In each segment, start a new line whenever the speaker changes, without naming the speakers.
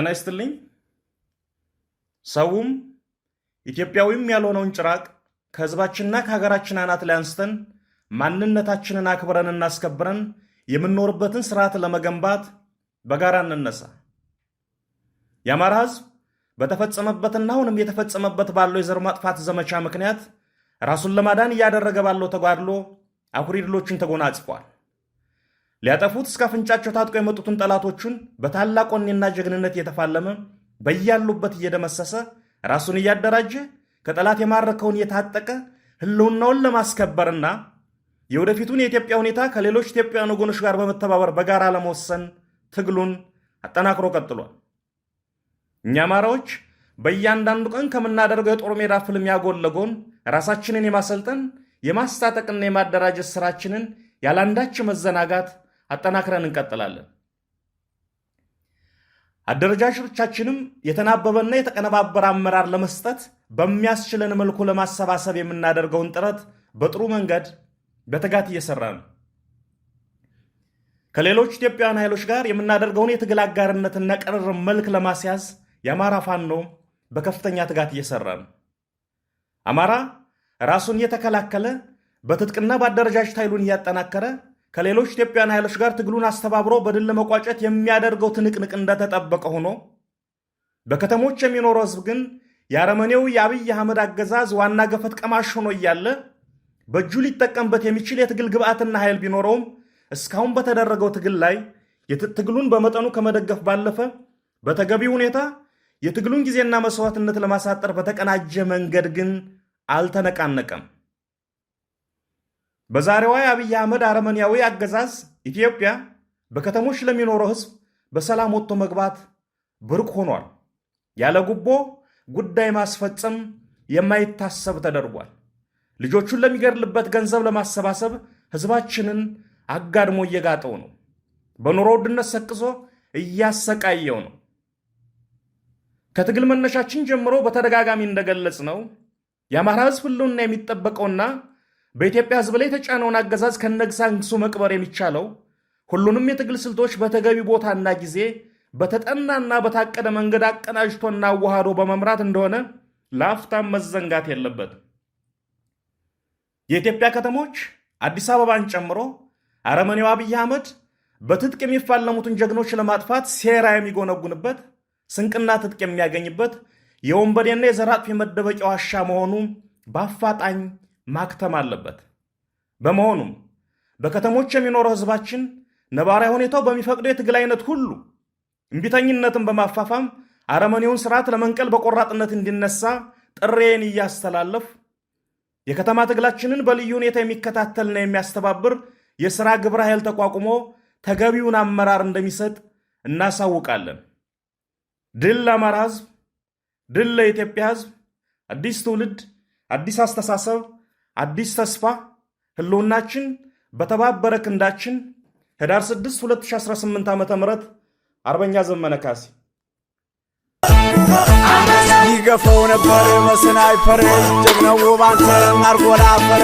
ጤና ይስጥልኝ። ሰውም ኢትዮጵያዊም ያልሆነውን ጭራቅ ከህዝባችንና ከሀገራችን አናት ላይ አንስተን ማንነታችንን አክብረን እናስከብረን የምንኖርበትን ስርዓት ለመገንባት በጋራ እንነሳ። የአማራ ህዝብ በተፈጸመበትና አሁንም የተፈጸመበት ባለው የዘር ማጥፋት ዘመቻ ምክንያት ራሱን ለማዳን እያደረገ ባለው ተጋድሎ አኩሪ ድሎችን ተጎናጽፏል። ሊያጠፉት እስከ አፍንጫቸው ታጥቆ የመጡትን ጠላቶቹን በታላቅ ወኔና ጀግንነት እየተፋለመ በያሉበት እየደመሰሰ ራሱን እያደራጀ ከጠላት የማረከውን እየታጠቀ ህልውናውን ለማስከበርና የወደፊቱን የኢትዮጵያ ሁኔታ ከሌሎች ኢትዮጵያውያን ወገኖች ጋር በመተባበር በጋራ ለመወሰን ትግሉን አጠናክሮ ቀጥሏል። እኛ አማራዎች በእያንዳንዱ ቀን ከምናደርገው የጦር ሜዳ ፍልሚያ ጎን ለጎን ራሳችንን የማሰልጠን የማስታጠቅና የማደራጀት ስራችንን ያላንዳች መዘናጋት አጠናክረን እንቀጥላለን። አደረጃጀቶቻችንም የተናበበና የተቀነባበረ አመራር ለመስጠት በሚያስችለን መልኩ ለማሰባሰብ የምናደርገውን ጥረት በጥሩ መንገድ በትጋት እየሰራ ነው። ከሌሎች ኢትዮጵያውያን ኃይሎች ጋር የምናደርገውን የትግል አጋርነትና ቅርርብ መልክ ለማስያዝ የአማራ ፋኖ በከፍተኛ ትጋት እየሰራ ነው። አማራ ራሱን እየተከላከለ በትጥቅና በአደረጃጀት ኃይሉን እያጠናከረ ከሌሎች ኢትዮጵያውያን ኃይሎች ጋር ትግሉን አስተባብሮ በድል ለመቋጨት የሚያደርገው ትንቅንቅ እንደተጠበቀ ሆኖ በከተሞች የሚኖረው ህዝብ ግን የአረመኔው የአብይ አህመድ አገዛዝ ዋና ገፈት ቀማሽ ሆኖ እያለ በእጁ ሊጠቀምበት የሚችል የትግል ግብዓትና ኃይል ቢኖረውም እስካሁን በተደረገው ትግል ላይ ትግሉን በመጠኑ ከመደገፍ ባለፈ በተገቢ ሁኔታ የትግሉን ጊዜና መስዋዕትነት ለማሳጠር በተቀናጀ መንገድ ግን አልተነቃነቀም። በዛሬዋ የአብይ አህመድ አረመኔያዊ አገዛዝ ኢትዮጵያ በከተሞች ለሚኖረው ህዝብ በሰላም ወጥቶ መግባት ብርቅ ሆኗል። ያለ ጉቦ ጉዳይ ማስፈጸም የማይታሰብ ተደርጓል። ልጆቹን ለሚገድልበት ገንዘብ ለማሰባሰብ ህዝባችንን አጋድሞ እየጋጠው ነው። በኑሮ ውድነት ሰቅዞ እያሰቃየው ነው። ከትግል መነሻችን ጀምሮ በተደጋጋሚ እንደገለጽ ነው የአማራ ህዝብ ህልውና የሚጠበቀውና በኢትዮጵያ ህዝብ ላይ የተጫነውን አገዛዝ ከነግሳንግሱ መቅበር የሚቻለው ሁሉንም የትግል ስልቶች በተገቢ ቦታና ጊዜ በተጠናና በታቀደ መንገድ አቀናጅቶና አዋህዶ በመምራት እንደሆነ ለአፍታም መዘንጋት የለበትም። የኢትዮጵያ ከተሞች አዲስ አበባን ጨምሮ አረመኔው አብይ አህመድ በትጥቅ የሚፋለሙትን ጀግኖች ለማጥፋት ሴራ የሚጎነጉንበት ስንቅና ትጥቅ የሚያገኝበት የወንበዴና የዘራጥፍ የመደበቂያ ዋሻ መሆኑ በአፋጣኝ ማክተም አለበት። በመሆኑም በከተሞች የሚኖረው ህዝባችን ነባራዊ ሁኔታው በሚፈቅደው የትግል አይነት ሁሉ እምቢተኝነትን በማፋፋም አረመኔውን ስርዓት ለመንቀል በቆራጥነት እንዲነሳ ጥሬን እያስተላለፍ የከተማ ትግላችንን በልዩ ሁኔታ የሚከታተልና የሚያስተባብር የሥራ ግብረ ኃይል ተቋቁሞ ተገቢውን አመራር እንደሚሰጥ እናሳውቃለን። ድል ለአማራ ህዝብ፣ ድል ለኢትዮጵያ ህዝብ። አዲስ ትውልድ፣ አዲስ አስተሳሰብ፣ አዲስ ተስፋ። ህልውናችን በተባበረ ክንዳችን። ህዳር 6 2018 ዓ.ም አርበኛ ዘመነ ካሴ።
ይገፈው ነበር መስናይፐር ጀግናው ባንተ አርጎላ አፈር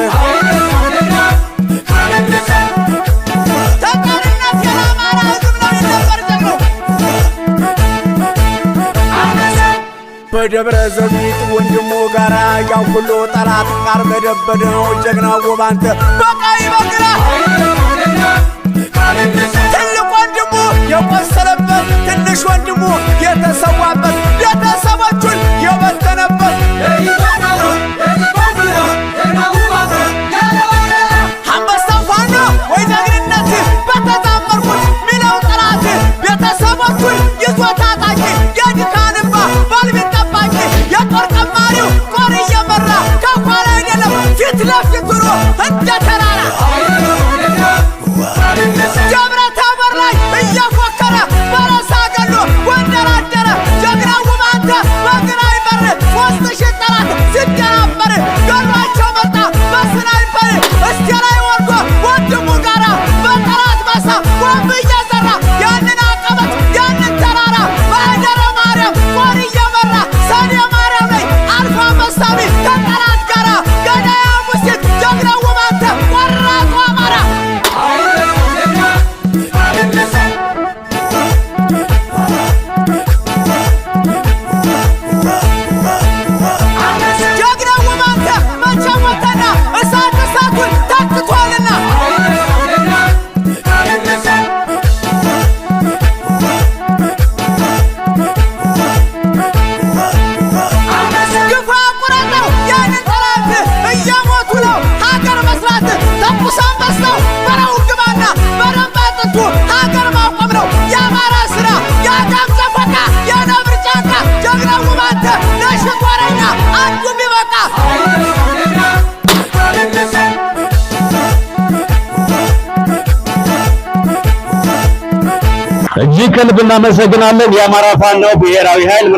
ተቀርነት የአማራ ህዝብ ነው ነበር ጀግናው በደብረ ዘቢጥ ወንድሙ ጋራ ያው ሁሉ ጠላት ጋር በደበደው ጀግናው ባንተ በቃይ በግራ ትልቅ ወንድሙ የቆሰለበት ትንሽ ወንድሙ የተሰዋበት ቤተሰቦቹን የበተነበት አንበሳው ፋኖ ወይ ጀግንነት በተዛመርኩት ሚለው ጠላት ቤተሰቦቹን ይዞ ታጣቂ የድካንባ ባልቤት ጠባቂ የጦር ቀማሪው ጦር እየመራ ከኋላ አይደለም ፊት ለፊት ሆኖ እንደ ተራራ ደብረ ታቦር ላይ እየፎከረ በረሳ ገሎ ጎንደር አደረ ጀግናው ባንተ በግራይ በር 3000 ጠላት ሲደናበር ገሏቸው መጣ በስናይፐር እስቴ ላይ ወርዶ ወንድሙ ጋራ በጠላት ማሳ ቦምብ እየዘራ ያንን አቀበት ያንን ተራራ በአደረ ማርያም ጦር እየመራ ሰኔ ማርያም ላይ አልፋ መሳቢ ከጠላት ጋራ ገዳያ ሙሴት ጀግናው ባንተ
እጅግ ከልብ እናመሰግናለን። የአማራ ፋኖ ብሔራዊ ኃይል